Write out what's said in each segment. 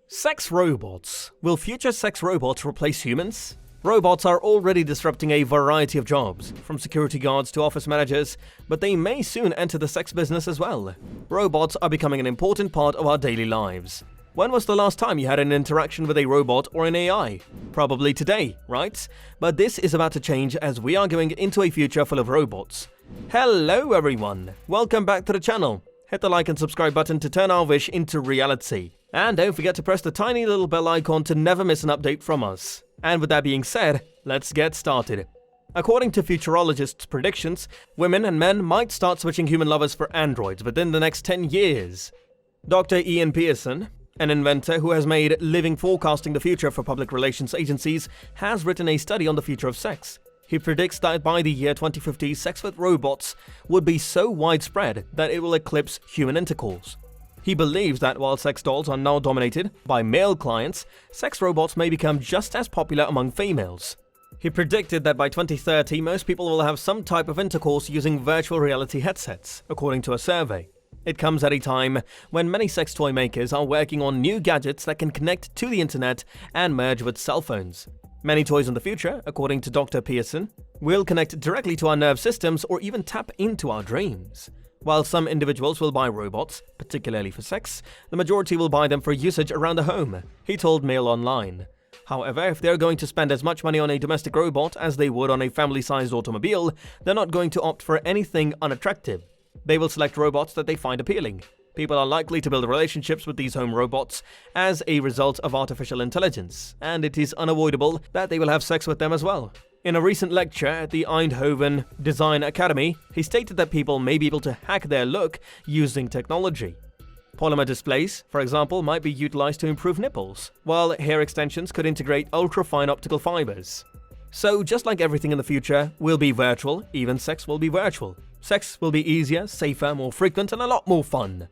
Sex robots. Will future sex robots replace humans? Robots are already disrupting a variety of jobs, from security guards to office managers, but they may soon enter the sex business as well. Robots are becoming an important part of our daily lives. When was the last time you had an interaction with a robot or an AI? Probably today, right? But this is about to change as we are going into a future full of robots. Hello everyone! Welcome back to the channel. Hit the like and subscribe button to turn our wish into reality. And don't forget to press the tiny little bell icon to never miss an update from us. And with that being said, let's get started. According to futurologists' predictions, women and men might start switching human lovers for androids within the next 10 years. Dr. Ian Pearson, an inventor who has made living forecasting the future for public relations agencies, has written a study on the future of sex. He predicts that by the year 2050, sex with robots would be so widespread that it will eclipse human intercourse. He believes that while sex dolls are now dominated by male clients, sex robots may become just as popular among females. He predicted that by 2030, most people will have some type of intercourse using virtual reality headsets, according to a survey. It comes at a time when many sex toy makers are working on new gadgets that can connect to the internet and merge with cell phones. Many toys in the future, according to Dr. Pearson, will connect directly to our nerve systems or even tap into our dreams. While some individuals will buy robots, particularly for sex, the majority will buy them for usage around the home, he told Mail Online. However, if they're going to spend as much money on a domestic robot as they would on a family-sized automobile, they're not going to opt for anything unattractive. They will select robots that they find appealing. People are likely to build relationships with these home robots as a result of artificial intelligence, and it is unavoidable that they will have sex with them as well. In a recent lecture at the Eindhoven Design Academy, he stated that people may be able to hack their look using technology. Polymer displays, for example, might be utilized to improve nipples, while hair extensions could integrate ultra-fine optical fibers. So, just like everything in the future will be virtual, even sex will be virtual. Sex will be easier, safer, more frequent, and a lot more fun.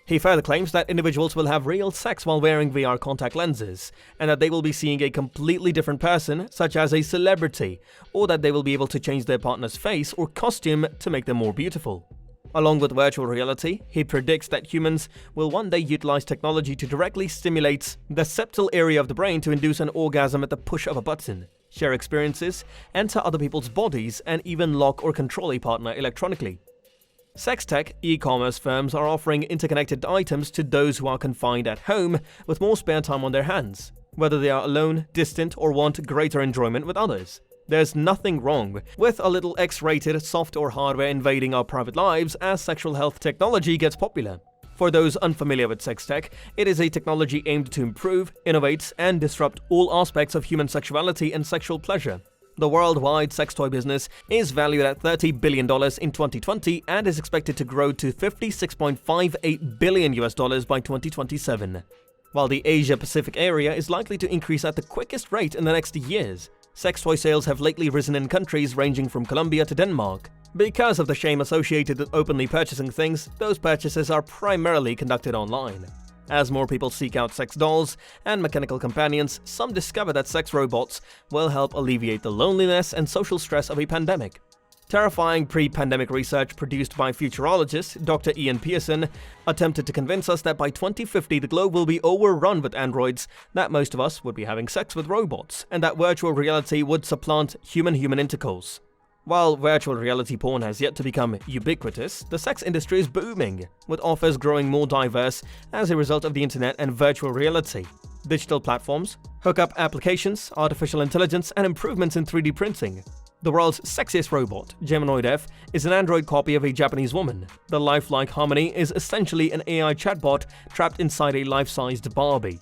He further claims that individuals will have real sex while wearing VR contact lenses, and that they will be seeing a completely different person, such as a celebrity, or that they will be able to change their partner's face or costume to make them more beautiful. Along with virtual reality, he predicts that humans will one day utilize technology to directly stimulate the septal area of the brain to induce an orgasm at the push of a button, share experiences, enter other people's bodies, and even lock or control a partner electronically. Sex tech e-commerce firms are offering interconnected items to those who are confined at home with more spare time on their hands, whether they are alone, distant, or want greater enjoyment with others. There's nothing wrong with a little X-rated soft or hardware invading our private lives as sexual health technology gets popular. For those unfamiliar with sex tech, it is a technology aimed to improve, innovate, and disrupt all aspects of human sexuality and sexual pleasure. The worldwide sex toy business is valued at $30 billion in 2020 and is expected to grow to $56.58 billion by 2027. While the Asia-Pacific area is likely to increase at the quickest rate in the next years, sex toy sales have lately risen in countries ranging from Colombia to Denmark. Because of the shame associated with openly purchasing things, those purchases are primarily conducted online. As more people seek out sex dolls and mechanical companions, some discover that sex robots will help alleviate the loneliness and social stress of a pandemic. Terrifying pre-pandemic research produced by futurologist Dr. Ian Pearson attempted to convince us that by 2050 the globe will be overrun with androids, that most of us would be having sex with robots, and that virtual reality would supplant human-human intercourse. While virtual reality porn has yet to become ubiquitous, the sex industry is booming, with offers growing more diverse as a result of the internet and virtual reality. Digital platforms, hookup applications, artificial intelligence, and improvements in 3D printing. The world's sexiest robot, Geminoid F, is an android copy of a Japanese woman. The lifelike Harmony is essentially an AI chatbot trapped inside a life-sized Barbie.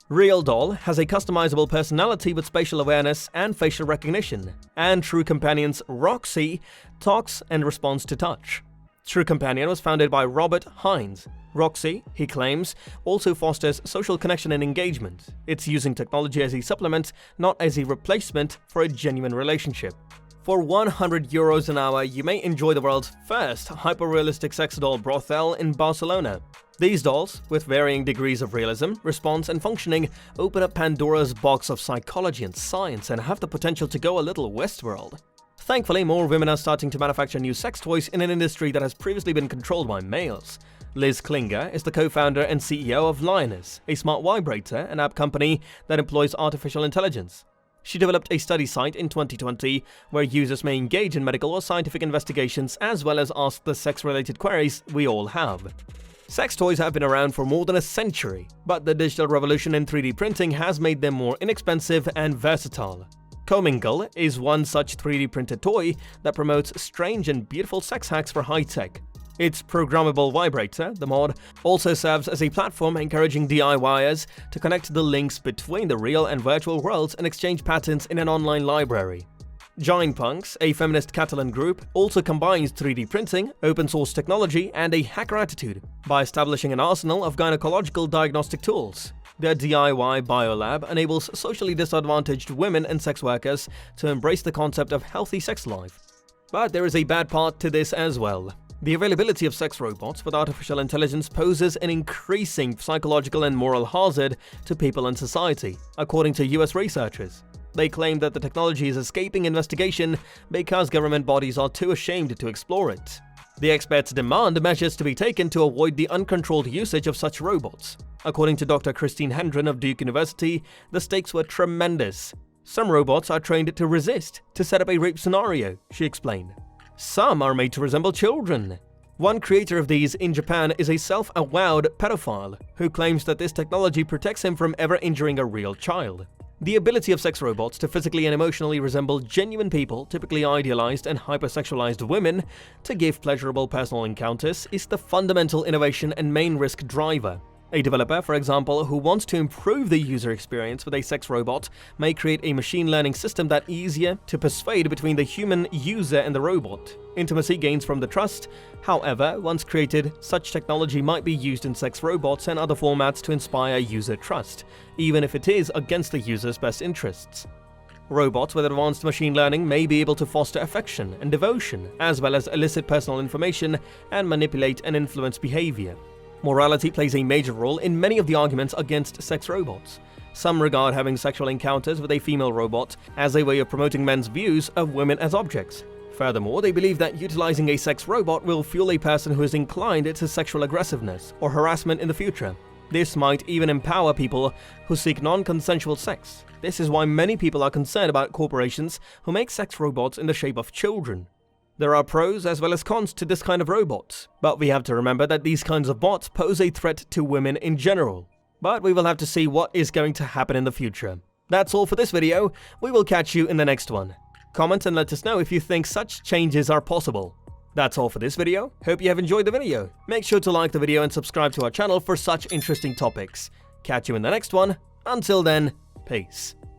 Real Doll has a customizable personality with spatial awareness and facial recognition, and True Companion's Roxy talks and responds to touch. True Companion was founded by Robert Hines. Roxy, he claims, also fosters social connection and engagement. It's using technology as a supplement, not as a replacement for a genuine relationship. For €100 an hour, you may enjoy the world's first hyper-realistic sex doll brothel in Barcelona. These dolls, with varying degrees of realism, response, and functioning, open up Pandora's box of psychology and science and have the potential to go a little Westworld. Thankfully, more women are starting to manufacture new sex toys in an industry that has previously been controlled by males. Liz Klinger is the co-founder and CEO of Lioness, a smart vibrator and app company that employs artificial intelligence. She developed a study site in 2020 where users may engage in medical or scientific investigations as well as ask the sex-related queries we all have. Sex toys have been around for more than a century, but the digital revolution in 3D printing has made them more inexpensive and versatile. Commingle is one such 3D printed toy that promotes strange and beautiful sex hacks for high-tech. Its programmable vibrator, the Mod, also serves as a platform encouraging DIYers to connect the links between the real and virtual worlds and exchange patterns in an online library. Giantpunks, a feminist Catalan group, also combines 3D printing, open-source technology, and a hacker attitude by establishing an arsenal of gynecological diagnostic tools. Their DIY biolab enables socially disadvantaged women and sex workers to embrace the concept of healthy sex life. But there is a bad part to this as well. The availability of sex robots with artificial intelligence poses an increasing psychological and moral hazard to people and society, according to US researchers. They claim that the technology is escaping investigation because government bodies are too ashamed to explore it. The experts demand measures to be taken to avoid the uncontrolled usage of such robots. According to Dr. Christine Hendren of Duke University, the stakes were tremendous. Some robots are trained to resist, to set up a rape scenario, she explained. Some are made to resemble children. One creator of these in Japan is a self-avowed pedophile who claims that this technology protects him from ever injuring a real child. The ability of sex robots to physically and emotionally resemble genuine people, typically idealized and hypersexualized women, to give pleasurable personal encounters is the fundamental innovation and main risk driver. A developer, for example, who wants to improve the user experience with a sex robot may create a machine learning system that's easier to persuade between the human user and the robot. Intimacy gains from the trust. However, once created, such technology might be used in sex robots and other formats to inspire user trust, even if it is against the user's best interests. Robots with advanced machine learning may be able to foster affection and devotion, as well as elicit personal information and manipulate and influence behavior. Morality plays a major role in many of the arguments against sex robots. Some regard having sexual encounters with a female robot as a way of promoting men's views of women as objects. Furthermore, they believe that utilizing a sex robot will fuel a person who is inclined to sexual aggressiveness or harassment in the future. This might even empower people who seek non-consensual sex. This is why many people are concerned about corporations who make sex robots in the shape of children. There are pros as well as cons to this kind of robots, but we have to remember that these kinds of bots pose a threat to women in general. But we will have to see what is going to happen in the future. That's all for this video. We will catch you in the next one. Comment and let us know if you think such changes are possible. That's all for this video. Hope you have enjoyed the video. Make sure to like the video and subscribe to our channel for such interesting topics. Catch you in the next one. Until then, peace.